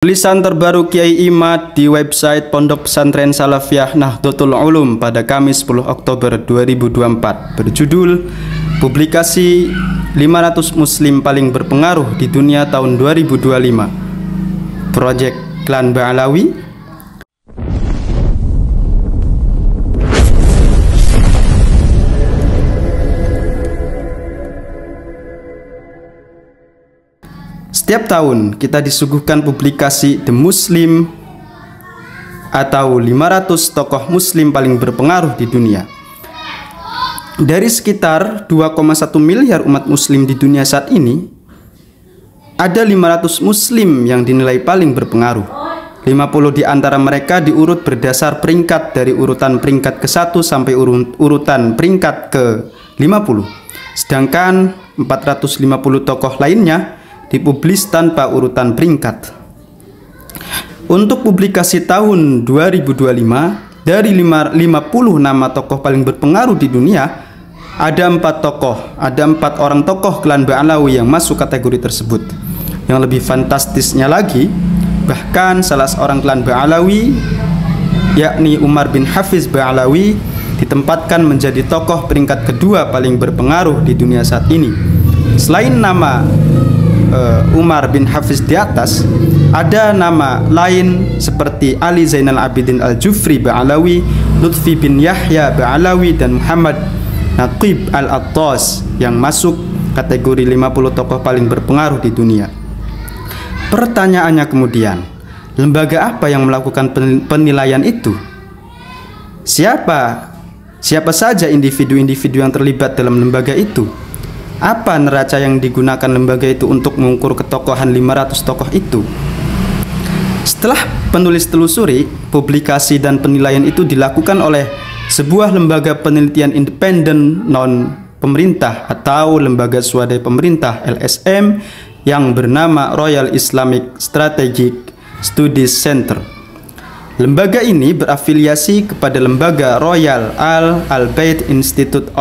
Tulisan terbaru Kiai Imad di website Pondok Pesantren Salafiyah Nahdlatul Ulum pada Kamis 10 Oktober 2024 berjudul Publikasi 500 Muslim Paling Berpengaruh di Dunia tahun 2025 Proyek Klan Ba'alawi. Setiap tahun kita disuguhkan publikasi The Muslim atau 500 tokoh muslim paling berpengaruh di dunia. Dari sekitar 2,1 miliar umat muslim di dunia saat ini, ada 500 muslim yang dinilai paling berpengaruh. 50 di antara mereka diurut berdasar peringkat dari urutan peringkat ke-1 sampai urutan peringkat ke-50. Sedangkan 450 tokoh lainnya dipublis tanpa urutan peringkat. Untuk publikasi tahun 2025, dari 50 nama tokoh paling berpengaruh di dunia, ada 4 orang tokoh klan Ba'alawi yang masuk kategori tersebut. Yang lebih fantastisnya lagi, bahkan salah seorang klan Ba'alawi, yakni Umar bin Hafiz Ba'alawi, ditempatkan menjadi tokoh peringkat kedua paling berpengaruh di dunia saat ini. Selain nama Umar bin Hafiz di atas, ada nama lain seperti Ali Zainal Abidin Al-Jufri Ba'alawi, Lutfi bin Yahya Ba'alawi, dan Muhammad Naqib Al-Attas yang masuk kategori 50 tokoh paling berpengaruh di dunia. Pertanyaannya kemudian, lembaga apa yang melakukan penilaian itu? Siapa saja individu-individu yang terlibat dalam lembaga itu? Apa neraca yang digunakan lembaga itu untuk mengukur ketokohan 500 tokoh itu? Setelah penulis telusuri, publikasi dan penilaian itu dilakukan oleh sebuah lembaga penelitian independen non-pemerintah atau lembaga swadaya pemerintah LSM yang bernama Royal Islamic Strategic Studies Center. Lembaga ini berafiliasi kepada lembaga Royal Al-Bait Institute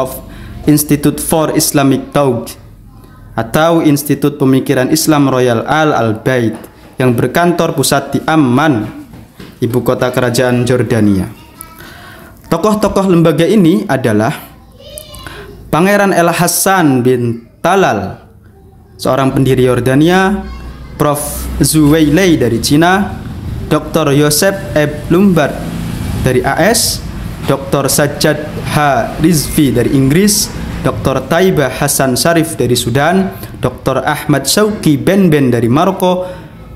for Islamic Thought atau Institut Pemikiran Islam Royal Al-Bait yang berkantor pusat di Amman, ibu kota kerajaan Jordania. Tokoh-tokoh lembaga ini adalah Pangeran El Hassan bin Talal, seorang pendiri Yordania, Prof. Zuweilei dari Cina, Dr. Yosef Eb Lombard dari AS, Dr. Sajjad H. Rizvi dari Inggris, Dr. Taibah Hasan Sharif dari Sudan, Dr. Ahmad Shauki Ben dari Maroko,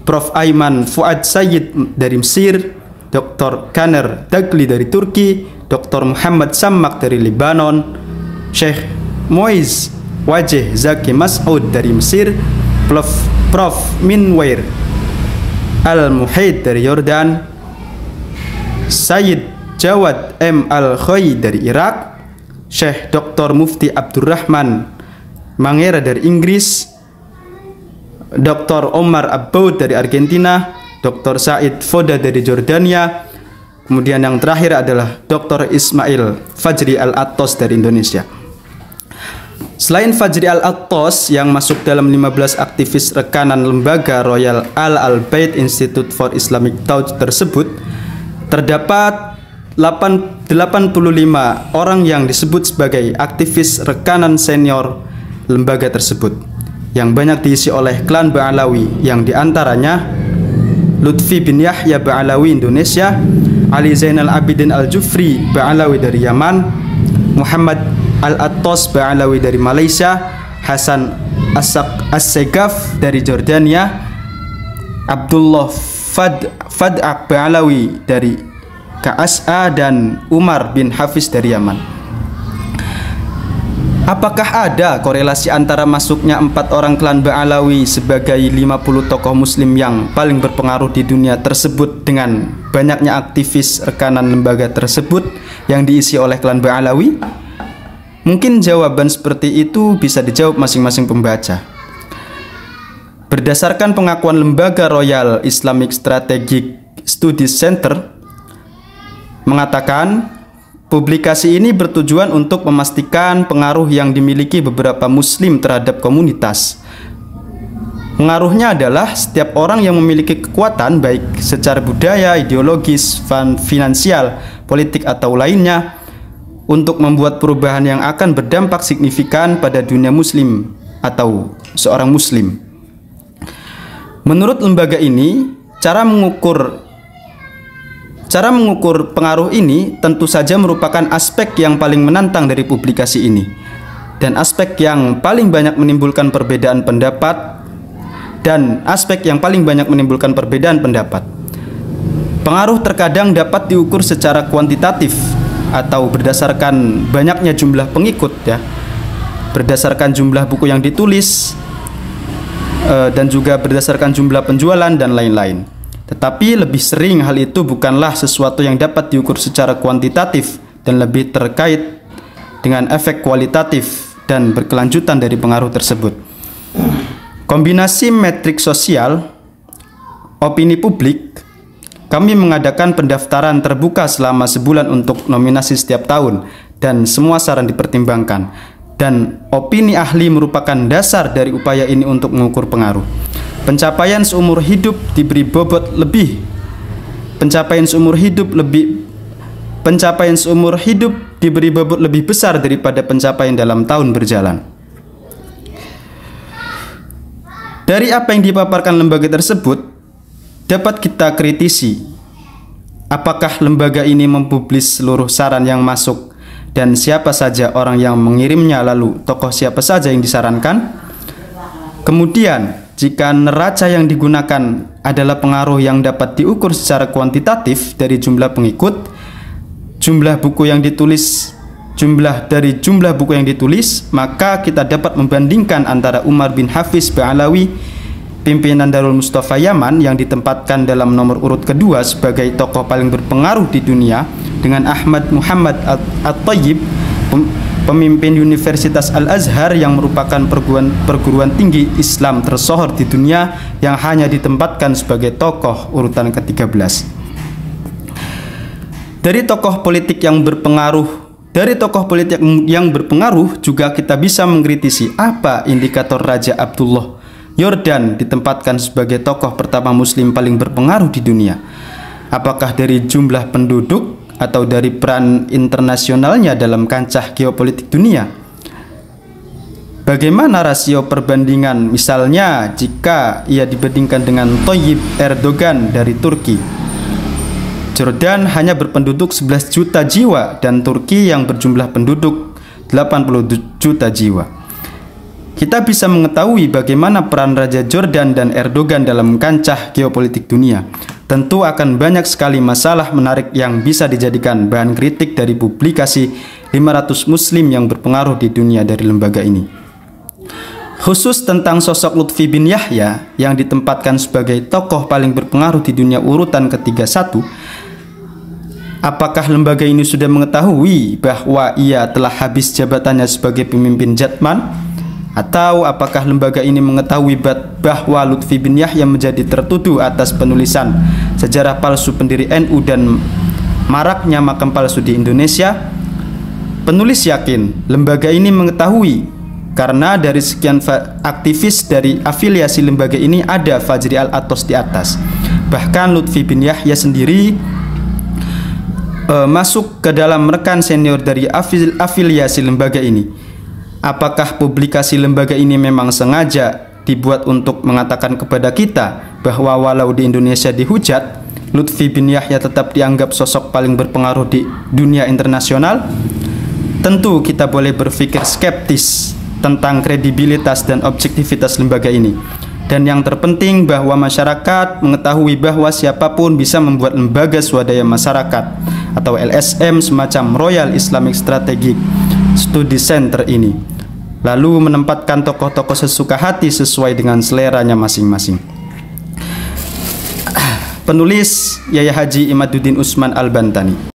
Prof. Aiman Fuad Sayyid dari Mesir, Dr. Kaner Dagli dari Turki, Dr. Muhammad Sammak dari Lebanon, Sheikh Moiz Wajeh Zaki Mas'ud dari Mesir, Prof. Minwair Al-Muhaid dari Yordan, Sayyid Jawad M. Al-Khoy dari Irak, Syekh Dr. Mufti Abdurrahman Mangera dari Inggris, Dr. Omar Abboud dari Argentina, Dr. Said Foda dari Jordania, kemudian yang terakhir adalah Dr. Ismail Fajri Al-Attas dari Indonesia. Selain Fajri Al-Attas yang masuk dalam 15 aktivis rekanan lembaga Royal Al-Bait Institute for Islamic Thought tersebut, terdapat 85 orang yang disebut sebagai aktivis rekanan senior lembaga tersebut, yang banyak diisi oleh klan Ba'alawi, yang diantaranya Lutfi bin Yahya Ba'alawi Indonesia, Ali Zainal Abidin Al-Jufri Ba'alawi dari Yaman, Muhammad Al-Attas Ba'alawi dari Malaysia, Hasan As-Segaf dari Jordania, Abdullah Fad'ak Ba'alawi dari KSA, dan Umar bin Hafiz dari Yaman. Apakah ada korelasi antara masuknya 4 orang klan Ba'alawi sebagai 50 tokoh muslim yang paling berpengaruh di dunia tersebut dengan banyaknya aktivis rekanan lembaga tersebut yang diisi oleh klan Ba'alawi? Mungkin jawaban seperti itu bisa dijawab masing-masing pembaca. Berdasarkan pengakuan lembaga Royal Islamic Strategic Studies Center mengatakan, publikasi ini bertujuan untuk memastikan pengaruh yang dimiliki beberapa muslim terhadap komunitas. Pengaruhnya adalah setiap orang yang memiliki kekuatan baik secara budaya, ideologis, finansial, politik atau lainnya untuk membuat perubahan yang akan berdampak signifikan pada dunia muslim atau seorang muslim. Menurut lembaga ini, cara mengukur pengaruh ini tentu saja merupakan aspek yang paling menantang dari publikasi ini dan aspek yang paling banyak menimbulkan perbedaan pendapat. Pengaruh terkadang dapat diukur secara kuantitatif atau berdasarkan banyaknya jumlah pengikut, ya, berdasarkan jumlah buku yang ditulis, dan juga berdasarkan jumlah penjualan dan lain-lain. Tetapi lebih sering hal itu bukanlah sesuatu yang dapat diukur secara kuantitatif dan lebih terkait dengan efek kualitatif dan berkelanjutan dari pengaruh tersebut. Kombinasi metrik sosial, opini publik, kami mengadakan pendaftaran terbuka selama sebulan untuk nominasi setiap tahun dan semua saran dipertimbangkan. Dan opini ahli merupakan dasar dari upaya ini untuk mengukur pengaruh. Pencapaian seumur hidup diberi bobot lebih. Pencapaian seumur hidup diberi bobot lebih besar daripada pencapaian dalam tahun berjalan. Dari apa yang dipaparkan lembaga tersebut, dapat kita kritisi apakah lembaga ini mempublis seluruh saran yang masuk dan siapa saja orang yang mengirimnya, lalu tokoh siapa saja yang disarankan. Kemudian, jika neraca yang digunakan adalah pengaruh yang dapat diukur secara kuantitatif dari jumlah pengikut, jumlah buku yang ditulis, maka kita dapat membandingkan antara Umar bin Hafiz Ba'alawi, pimpinan Darul Mustafa Yaman yang ditempatkan dalam nomor urut kedua sebagai tokoh paling berpengaruh di dunia, dengan Ahmad Muhammad At-Tayyib, pemimpin Universitas Al-Azhar yang merupakan perguruan tinggi Islam tersohor di dunia yang hanya ditempatkan sebagai tokoh urutan ke-13. Dari tokoh politik yang berpengaruh juga kita bisa mengkritisi apa indikator Raja Abdullah Yordan ditempatkan sebagai tokoh pertama muslim paling berpengaruh di dunia. Apakah dari jumlah penduduk atau dari peran internasionalnya dalam kancah geopolitik dunia? Bagaimana rasio perbandingan misalnya jika ia dibandingkan dengan Tayyip Erdogan dari Turki? Jordan hanya berpenduduk 11 juta jiwa dan Turki yang berjumlah penduduk 80 juta jiwa. Kita bisa mengetahui bagaimana peran Raja Jordan dan Erdogan dalam kancah geopolitik dunia. Tentu akan banyak sekali masalah menarik yang bisa dijadikan bahan kritik dari publikasi 500 muslim yang berpengaruh di dunia dari lembaga ini. Khusus tentang sosok Lutfi bin Yahya yang ditempatkan sebagai tokoh paling berpengaruh di dunia urutan ke-31, apakah lembaga ini sudah mengetahui bahwa ia telah habis jabatannya sebagai pemimpin Jatman? Atau apakah lembaga ini mengetahui bahwa Lutfi bin Yahya menjadi tertuduh atas penulisan sejarah palsu pendiri NU dan maraknya makam palsu di Indonesia? Penulis yakin lembaga ini mengetahui karena dari sekian aktivis dari afiliasi lembaga ini ada Fajri Al-Atos di atas. Bahkan Lutfi bin Yahya sendiri masuk ke dalam rekan senior dari afiliasi lembaga ini. Apakah publikasi lembaga ini memang sengaja dibuat untuk mengatakan kepada kita bahwa walau di Indonesia dihujat, Lutfi bin Yahya tetap dianggap sosok paling berpengaruh di dunia internasional? Tentu kita boleh berpikir skeptis tentang kredibilitas dan objektivitas lembaga ini. Dan yang terpenting bahwa masyarakat mengetahui bahwa siapapun bisa membuat lembaga swadaya masyarakat atau LSM semacam Royal Islamic Strategic Study Center ini, lalu menempatkan tokoh-tokoh sesuka hati sesuai dengan seleranya masing-masing. Penulis Yahya Haji Imaduddin Utsman Al-Bantani.